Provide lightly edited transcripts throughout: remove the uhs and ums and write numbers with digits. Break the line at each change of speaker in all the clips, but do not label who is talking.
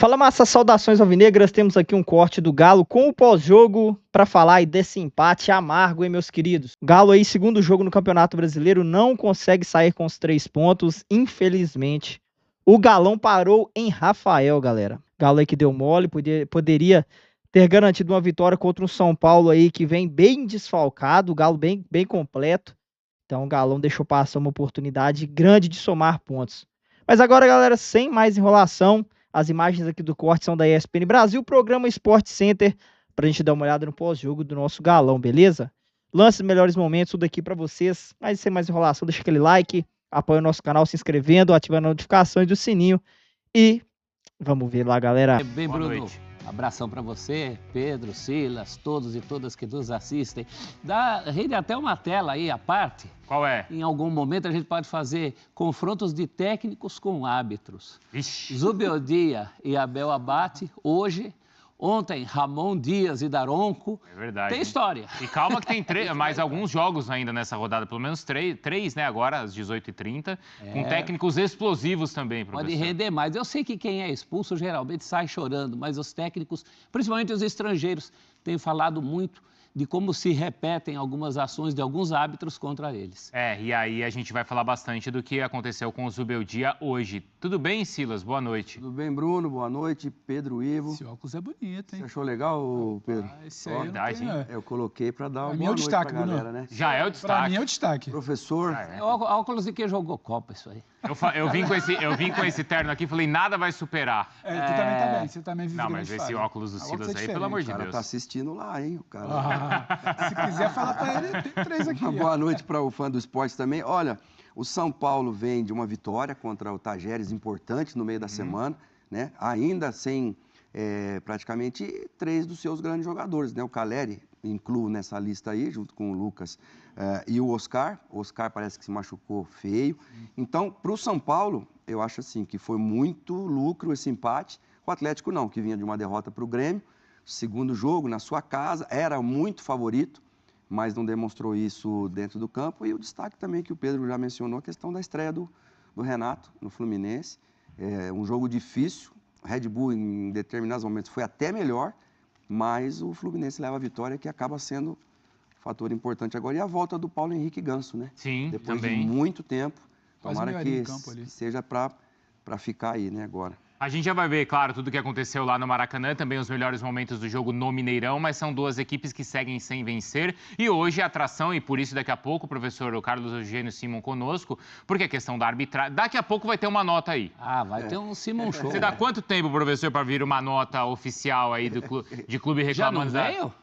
Fala, massa, saudações alvinegras. Temos aqui um corte do Galo com o pós-jogo para falar aí desse empate amargo, hein, meus queridos. O Galo aí, segundo jogo no Campeonato Brasileiro, não consegue sair com os 3 pontos, infelizmente. O Galão parou em Rafael, galera. Galo aí que deu mole, poderia ter garantido uma vitória contra um São Paulo aí que vem bem desfalcado, o Galo bem completo. Então o Galão deixou passar uma oportunidade grande de somar pontos. Mas agora, galera, sem mais enrolação, as imagens aqui do corte são da ESPN Brasil, programa Sport Center, para a gente dar uma olhada no pós-jogo do nosso Galão, beleza? Lances, melhores momentos, tudo aqui para vocês. Mas sem mais enrolação, deixa aquele like, apoia o nosso canal se inscrevendo, ativando as notificações do sininho e vamos ver lá, galera.
Bem,
Boa
Bruno,
noite.
abração para você, Pedro, Silas, todos e todas que nos assistem. Rende até uma tela aí à parte.
Qual é?
Em algum momento a gente pode fazer confrontos de técnicos com árbitros.
Vixe.
Zubeldia e Abel Abate, hoje. Ontem, Ramon Dias e Daronco.
É verdade.
Tem
hein?
história.
E calma que tem mais alguns jogos ainda nessa rodada, pelo menos três, né, agora, às 18h30, com técnicos explosivos também, professor.
Pode render mais. Eu sei que quem é expulso geralmente sai chorando, mas os técnicos, principalmente os estrangeiros, têm falado muito de como se repetem algumas ações de alguns árbitros contra eles.
E aí a gente vai falar bastante do que aconteceu com o Zubeldia hoje. Tudo bem, Silas? Boa noite.
Tudo bem, Bruno? Boa noite. Pedro, Ivo.
Esse óculos é bonito, hein?
Você achou legal, Pedro?
Esse aí eu não
Verdade,
tenho,
hein?
Eu coloquei para dar uma
Pra mim
boa
é o
noite
destaque,
pra galera,
Bruno.
né?
Já é o
Pra
destaque.
mim é o destaque.
Professor,
É óculos de quem jogou Copa, isso aí.
Eu vim com esse terno aqui e falei, nada vai superar.
Tu também tá bem, você também vive
Não,
grande
mas esse
fase.
óculos do
A
Silas
óculos é
aí, pelo amor
o
de
cara
Deus.
tá assistindo lá, hein? O cara...
Se quiser falar pra ele, tem 3 aqui.
Uma boa noite para o fã do esporte também. Olha, o São Paulo vem de uma vitória contra o Tajeres, importante no meio da semana, né? Ainda sem praticamente 3 dos seus grandes jogadores, né? O Caleri, incluo nessa lista aí, junto com o Lucas e o Oscar. O Oscar parece que se machucou feio. Então, para o São Paulo, eu acho assim que foi muito lucro esse empate. O Atlético não, que vinha de uma derrota para o Grêmio. Segundo jogo, na sua casa, era muito favorito, mas não demonstrou isso dentro do campo. E o destaque também que o Pedro já mencionou, a questão da estreia do Renato no Fluminense. É um jogo difícil, o Red Bull em determinados momentos foi até melhor, mas o Fluminense leva a vitória, que acaba sendo um fator importante agora. E a volta do Paulo Henrique Ganso, né?
Sim,
Depois
também.
de muito tempo,
Quase
tomara
meia horinha
que
em campo ali.
seja para ficar aí, né, agora.
A gente já vai ver, claro, tudo o que aconteceu lá no Maracanã, também os melhores momentos do jogo no Mineirão, mas são duas equipes que seguem sem vencer. E hoje a atração, e por isso daqui a pouco o professor Carlos Eugênio Simon conosco, porque a questão da arbitragem... Daqui a pouco vai ter uma nota aí.
Vai ter um Simon Show.
Você dá quanto tempo, professor, para vir uma nota oficial aí de clube
Já não
reclamando?
veio?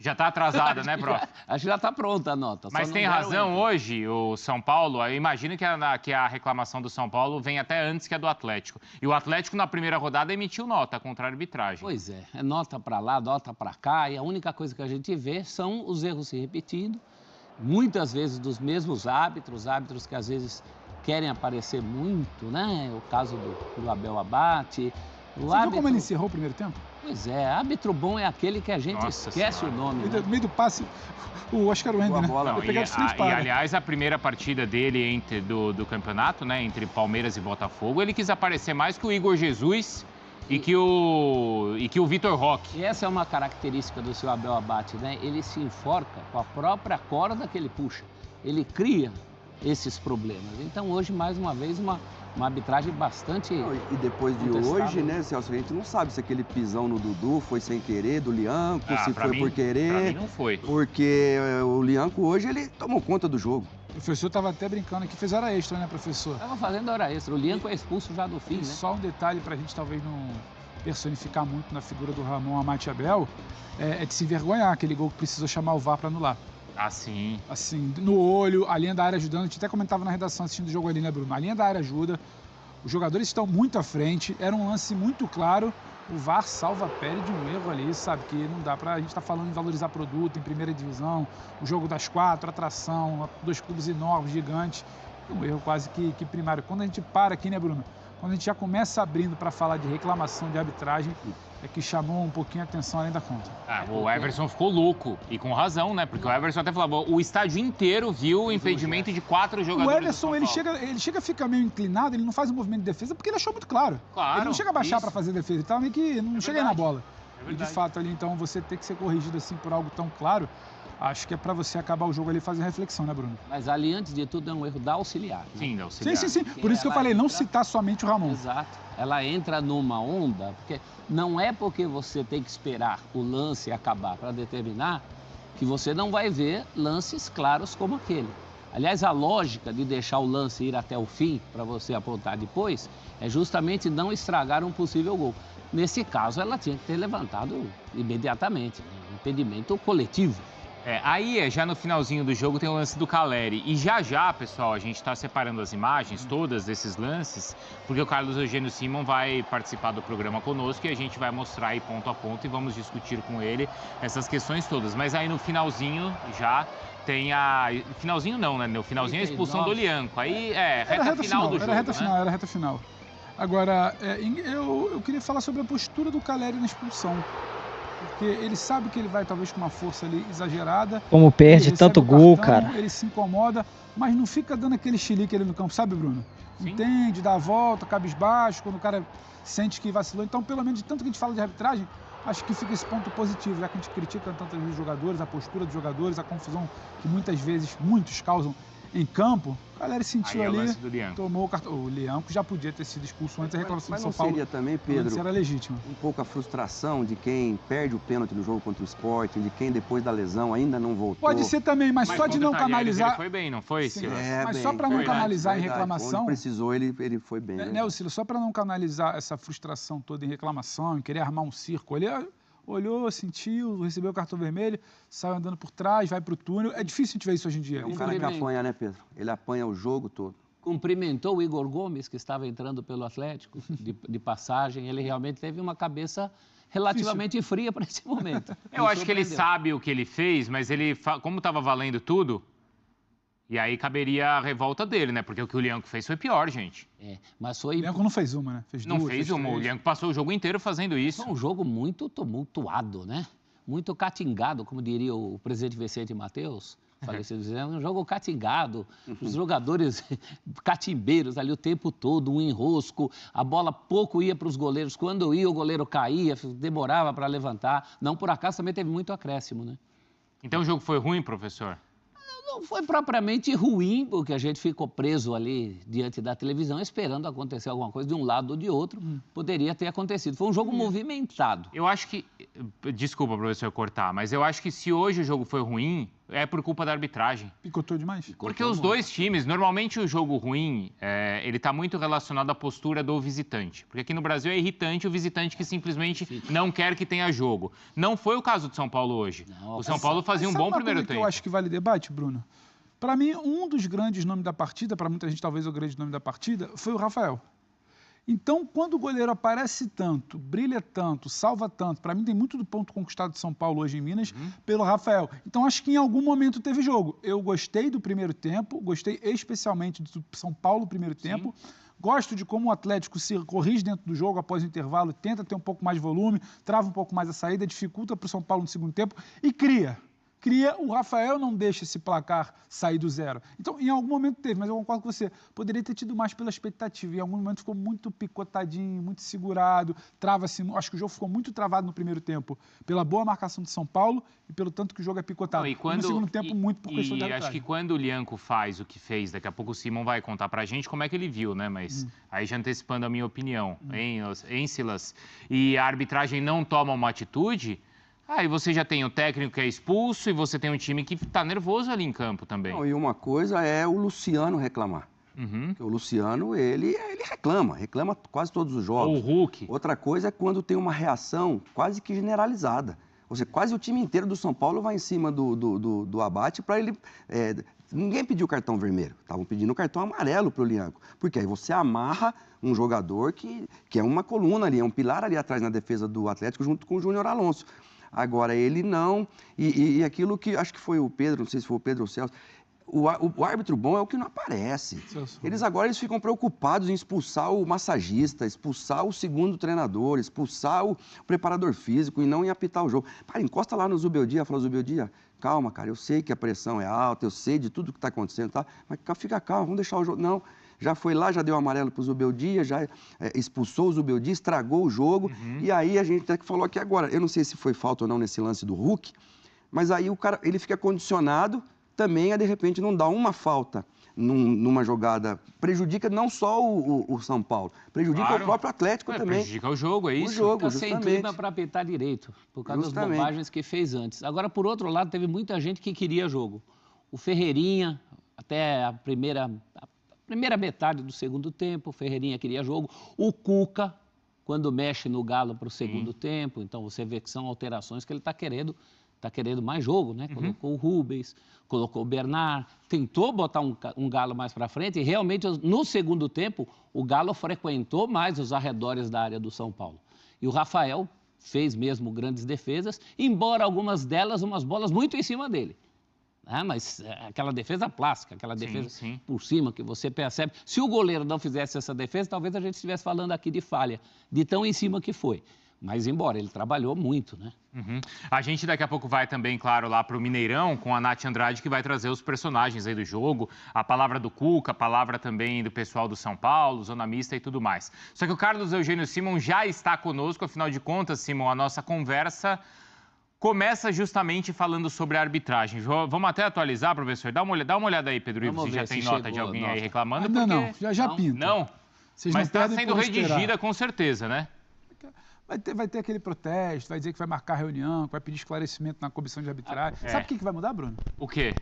Já está atrasada, né, prof?
Acho que já está pronta a nota.
Mas tem razão hoje o São Paulo. Eu imagino que a reclamação do São Paulo vem até antes que a do Atlético. E o Atlético, na primeira rodada, emitiu nota contra a arbitragem.
Pois é nota para lá, nota para cá, e a única coisa que a gente vê são os erros se repetindo, muitas vezes dos mesmos árbitros que às vezes querem aparecer muito, né? O caso do Abel Abate.
Você viu como ele encerrou o primeiro tempo?
Pois é, árbitro bom é aquele que a gente esquece o nome.
No meio do passe, o Oscar Wender, né?
bola.
Não,
Ele pegava de frente
e,
para.
aliás, a primeira partida dele do campeonato, né, entre Palmeiras e Botafogo, ele quis aparecer mais que o Igor Jesus e que o Vitor Roque.
E essa é uma característica do seu Abel Abate, né? Ele se enforca com a própria corda que ele puxa. Ele cria esses problemas. Então, hoje, mais uma vez, uma arbitragem bastante...
E depois de
contestável.
hoje, né, Celso, a gente não sabe se aquele pisão no Dudu foi sem querer, do Lianco, se
pra
foi
mim,
por
Pra
querer.
mim não foi.
Porque o Lianco hoje, ele tomou conta do jogo.
O professor estava até brincando aqui, fez hora extra, né, professor?
Estava fazendo hora extra. O Lianco é expulso já do fim,
E
né?
só um detalhe para a gente talvez não personificar muito na figura do Ramon Amate Abel, é de se envergonhar aquele gol que precisou chamar o VAR para anular.
Ah, sim.
Assim, no olho, a linha da área ajudando. A gente até comentava na redação assistindo o jogo ali, né, Bruno? A linha da área ajuda, os jogadores estão muito à frente, era um lance muito claro. O VAR salva a pele de um erro ali, sabe? Que não dá pra... A gente tá falando em valorizar produto, em primeira divisão, o jogo das 4, atração, 2 clubes enormes, gigantes. Um erro quase que primário. Quando a gente para aqui, né, Bruno? quando a gente já começa abrindo para falar de reclamação de arbitragem, é que chamou um pouquinho a atenção além da conta.
O Everson ficou louco, e com razão, né? Porque o Everson até falava, o estádio inteiro viu o impedimento de 4 jogadores.
O Everson, ele chega a ficar meio inclinado, ele não faz um movimento de defesa, porque ele achou muito claro. Ele não chega a baixar para fazer defesa, ele tá meio que não chega aí na bola. E de fato ali, então, você ter que ser corrigido assim por algo tão claro, acho que é para você acabar o jogo ali e fazer reflexão, né, Bruno?
Mas ali, antes de tudo, é um erro da auxiliar. Né?
Sim, da auxiliar.
Sim. Por isso que eu falei, não citar somente o Ramon.
Exato. Ela entra numa onda, porque não é porque você tem que esperar o lance acabar para determinar que você não vai ver lances claros como aquele. Aliás, a lógica de deixar o lance ir até o fim para você apontar depois é justamente não estragar um possível gol. Nesse caso, ela tinha que ter levantado imediatamente, né? Um impedimento coletivo.
Aí, já no finalzinho do jogo, tem o lance do Caleri. E já, pessoal, a gente está separando as imagens, todas desses lances, porque o Carlos Eugênio Simon vai participar do programa conosco e a gente vai mostrar aí ponto a ponto e vamos discutir com ele essas questões todas. Mas aí no finalzinho já tem a... Finalzinho não, né? No finalzinho a expulsão do Lianco. Aí reta final do jogo,
Era reta final. Agora, eu queria falar sobre a postura do Caleri na expulsão. Porque ele sabe que ele vai talvez com uma força ali exagerada.
Como perde tanto gol, cara.
Ele se incomoda, mas não fica dando aquele chilique ali no campo, sabe, Bruno? Sim. Entende, dá a volta, cabisbaixo, quando o cara sente que vacilou. Então, pelo menos de tanto que a gente fala de arbitragem, acho que fica esse ponto positivo, já que a gente critica tantas vezes os jogadores, a postura dos jogadores, a confusão que muitas vezes muitos causam em campo. A galera sentiu ali, tomou o cartão. O Lianco já podia ter sido expulso antes da reclamação de São Paulo.
Mas não seria também, Pedro,
era legítimo.
Um pouco a frustração de quem perde o pênalti no jogo contra o Sport, de quem depois da lesão ainda não voltou?
Pode ser também, mas só de não canalizar...
Ele foi bem, não foi, Silas?
Mas só para não canalizar em reclamação...
Quando precisou, ele foi bem.
Né, Silas, só para não canalizar essa frustração toda em reclamação, em querer armar um circo, ele olhou, sentiu, recebeu o cartão vermelho, saiu andando por trás, vai para o túnel. É difícil a gente ver isso hoje em dia.
É um cara que apanha, né, Pedro? Ele apanha o jogo todo.
Cumprimentou o Igor Gomes, que estava entrando pelo Atlético, de passagem. Ele realmente teve uma cabeça relativamente fria para esse momento.
Eu acho que ele sabe o que ele fez, mas ele, como estava valendo tudo, e aí caberia a revolta dele, né? Porque o que o Lianco fez foi pior, gente.
Mas foi...
O Lianco não fez uma, né? Fez duas,
não fez uma. O Lianco passou o jogo inteiro fazendo isso.
Foi um jogo muito tumultuado, né? Muito catingado, como diria o presidente Vicente Mateus, falecido, um jogo catingado, os jogadores catimbeiros ali o tempo todo, um enrosco, a bola pouco ia para os goleiros, quando ia o goleiro caía, demorava para levantar. Não por acaso também teve muito acréscimo, né?
Então o jogo foi ruim, professor?
Não foi propriamente ruim, porque a gente ficou preso ali diante da televisão esperando acontecer alguma coisa de um lado ou de outro. Poderia ter acontecido. Foi um jogo movimentado.
Eu acho que... Desculpa, professor, cortar, mas eu acho que se hoje o jogo foi ruim, é por culpa da arbitragem.
Picotou demais?
Porque os dois times, normalmente o jogo ruim, ele está muito relacionado à postura do visitante. Porque aqui no Brasil é irritante o visitante que simplesmente não quer que tenha jogo. Não foi o caso do São Paulo hoje. O São Paulo fazia um bom primeiro tempo.
Eu acho que vale debate, Bruno. Para mim, um dos grandes nomes da partida, para muita gente talvez o grande nome da partida, foi o Rafael. Então, quando o goleiro aparece tanto, brilha tanto, salva tanto, para mim tem muito do ponto conquistado de São Paulo hoje em Minas pelo Rafael. Então, acho que em algum momento teve jogo. Eu gostei do primeiro tempo, gostei especialmente do São Paulo primeiro tempo. Gosto de como o Atlético se corrige dentro do jogo após o intervalo, tenta ter um pouco mais de volume, trava um pouco mais a saída, dificulta para o São Paulo no segundo tempo e cria. O Rafael não deixa esse placar sair do zero. Então, em algum momento teve, mas eu concordo com você. Poderia ter tido mais pela expectativa. Em algum momento ficou muito picotadinho, muito segurado, trava-se. Acho que o jogo ficou muito travado no primeiro tempo pela boa marcação de São Paulo e pelo tanto que o jogo é picotado.
E
no segundo tempo, muito por questão de arbitragem.
Acho que quando o Lianco faz o que fez, daqui a pouco o Simon vai contar pra gente como é que ele viu, né? Mas aí já antecipando a minha opinião, hein, Silas? E a arbitragem não toma uma atitude... Aí você já tem o técnico que é expulso e você tem um time que está nervoso ali em campo também.
Não, e uma coisa é o Luciano reclamar. Porque o Luciano, ele reclama quase todos os jogos.
Ou o Hulk.
Outra coisa é quando tem uma reação quase que generalizada. Ou seja, quase o time inteiro do São Paulo vai em cima do Abate para ele... Ninguém pediu cartão vermelho, estavam pedindo cartão amarelo para o Lianco. Porque aí você amarra um jogador que é uma coluna ali, é um pilar ali atrás na defesa do Atlético junto com o Júnior Alonso. Agora, ele não... E aquilo que acho que foi o Pedro, não sei se foi o Pedro ou o Celso, o árbitro bom é o que não aparece. Eles ficam preocupados em expulsar o massagista, expulsar o segundo treinador, expulsar o preparador físico e não em apitar o jogo. Para, encosta lá no Zubeldia, fala, Zubeldia, calma, cara, eu sei que a pressão é alta, eu sei de tudo que está acontecendo, tá? Mas fica calmo, vamos deixar o jogo. Não, já foi lá, já deu amarelo para o Zubeldia, já expulsou o Zubeldia, estragou o jogo. E aí a gente até que falou aqui agora, eu não sei se foi falta ou não nesse lance do Hulk, mas aí o cara, ele fica condicionado também a, de repente, não dar uma falta numa jogada. Prejudica não só o São Paulo, prejudica o próprio Atlético também.
Prejudica o jogo, é isso?
O jogo,
Fica sem clima para apitar direito, por causa das bobagens que fez antes. Agora, por outro lado, teve muita gente que queria jogo. O Ferreirinha, até a primeira metade do segundo tempo, o Ferreirinha queria jogo. O Cuca, quando mexe no Galo para o segundo tempo, então você vê que são alterações que ele está querendo mais jogo, né? Colocou o Rubens, colocou o Bernard, tentou botar um Galo mais para frente e realmente no segundo tempo o Galo frequentou mais os arredores da área do São Paulo. E o Rafael fez mesmo grandes defesas, embora algumas delas umas bolas muito em cima dele. Mas aquela defesa plástica, aquela defesa por cima que você percebe. Se o goleiro não fizesse essa defesa, talvez a gente estivesse falando aqui de falha, de tão em cima que foi. Mas, embora, ele trabalhou muito, né?
A gente daqui a pouco vai também, claro, lá para o Mineirão, com a Nath Andrade, que vai trazer os personagens aí do jogo, a palavra do Cuca, a palavra também do pessoal do São Paulo, zona mista e tudo mais. Só que o Carlos Eugênio Simon já está conosco, afinal de contas, Simon, a nossa conversa começa justamente falando sobre a arbitragem. Vamos até atualizar, professor? Dá uma olhada aí, Pedro Ivo, se já tem nota de alguém aí reclamando.
Ainda não, já pinta.
Não? Mas está sendo redigida com certeza, né?
Vai ter aquele protesto, vai dizer que vai marcar reunião, que vai pedir esclarecimento na comissão de arbitragem. Sabe o que vai mudar, Bruno?
O quê?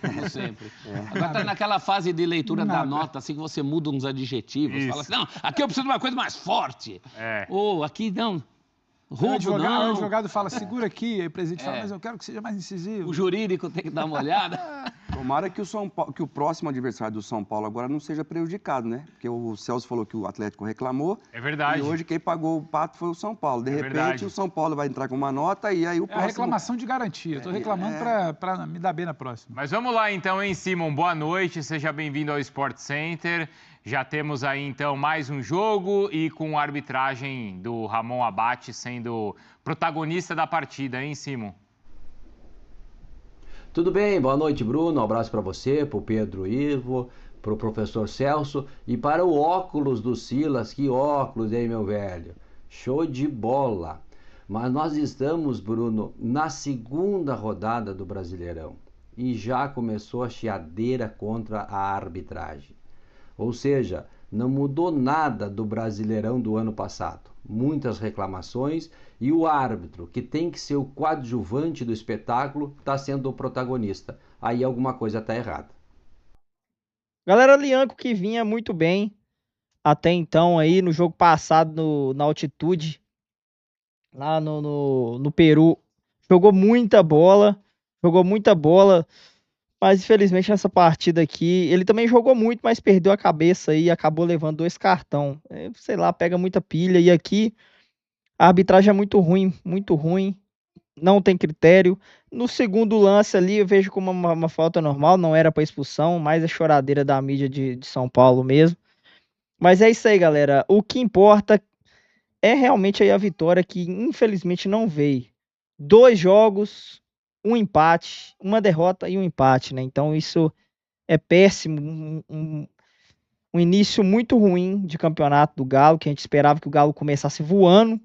Como sempre. Agora está naquela fase de leitura da nota, assim que você muda uns adjetivos. Fala assim, não, aqui eu preciso de uma coisa mais forte. Ou aqui não. Roubo,
O advogado fala, segura aqui, aí o presidente fala, mas eu quero que seja mais incisivo.
O jurídico tem que dar uma olhada.
Tomara que o próximo adversário do São Paulo agora não seja prejudicado, né? Porque o Celso falou que o Atlético reclamou.
É verdade.
E hoje quem pagou o pato foi o São Paulo. De repente o São Paulo vai entrar com uma nota e aí o próximo...
É a reclamação de garantia. Estou reclamando para me dar bem na próxima.
Mas vamos lá então, hein, Simon? Boa noite, seja bem-vindo ao Sport Center. Já temos aí, então, mais um jogo e com a arbitragem do Ramon Abate sendo protagonista da partida, hein, Simon?
Tudo bem, boa noite, Bruno. Um abraço para você, para o Pedro Ivo, para o professor Celso e para o óculos do Silas. Que óculos, hein, meu velho? Show de bola! Mas nós estamos, Bruno, na segunda rodada do Brasileirão e já começou a chiadeira contra a arbitragem. Ou seja, não mudou nada do Brasileirão do ano passado. Muitas reclamações e o árbitro, que tem que ser o coadjuvante do espetáculo, está sendo o protagonista. Aí alguma coisa está errada.
Galera, Lianco que vinha muito bem até então aí no jogo passado na altitude, lá no Peru. Jogou muita bola, mas infelizmente nessa partida aqui, ele também jogou muito, mas perdeu a cabeça e acabou levando 2 cartões. Sei lá, pega muita pilha. E aqui a arbitragem é muito ruim, não tem critério. No segundo lance ali eu vejo como uma falta normal, não era para expulsão, mais a choradeira da mídia de São Paulo mesmo. Mas é isso aí, galera. O que importa é realmente aí a vitória, que infelizmente não veio. 2 jogos, um empate, uma derrota e um empate, né? Então isso é péssimo, um início muito ruim de campeonato do Galo, que a gente esperava que o Galo começasse voando,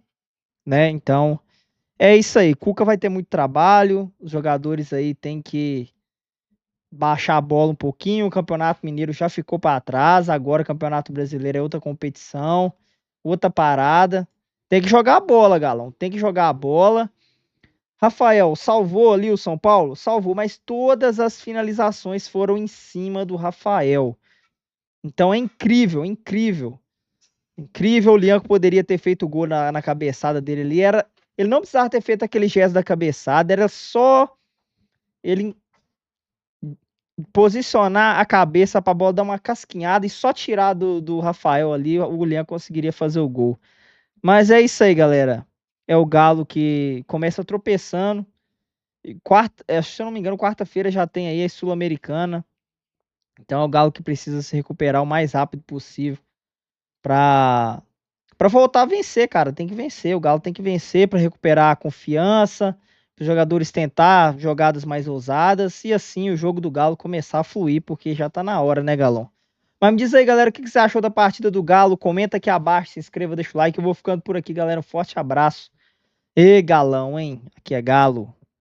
né? Então é isso aí, Cuca vai ter muito trabalho, os jogadores aí têm que baixar a bola um pouquinho, o Campeonato Mineiro já ficou para trás, agora o Campeonato Brasileiro é outra competição, outra parada. Tem que jogar a bola, Galão, tem que jogar a bola. Rafael, salvou ali o São Paulo? Salvou, mas todas as finalizações foram em cima do Rafael. Então é incrível, incrível. Incrível, o Lianco poderia ter feito o gol na cabeçada dele ali. Ele não precisava ter feito aquele gesto da cabeçada, era só ele posicionar a cabeça para a bola dar uma casquinhada e só tirar do Rafael ali, o Lianco conseguiria fazer o gol. Mas é isso aí, galera. É o Galo que começa tropeçando Se eu não me engano, quarta-feira já tem aí a Sul-Americana. Então é o Galo que precisa se recuperar o mais rápido possível para voltar a vencer, cara. Tem que vencer. O Galo tem que vencer para recuperar a confiança, para os jogadores tentar jogadas mais ousadas e assim o jogo do Galo começar a fluir, porque já tá na hora, né, Galão? Mas me diz aí, galera, o que você achou da partida do Galo? Comenta aqui abaixo, se inscreva, deixa o like. Eu vou ficando por aqui, galera. Um forte abraço. E Galão, hein? Aqui é Galo.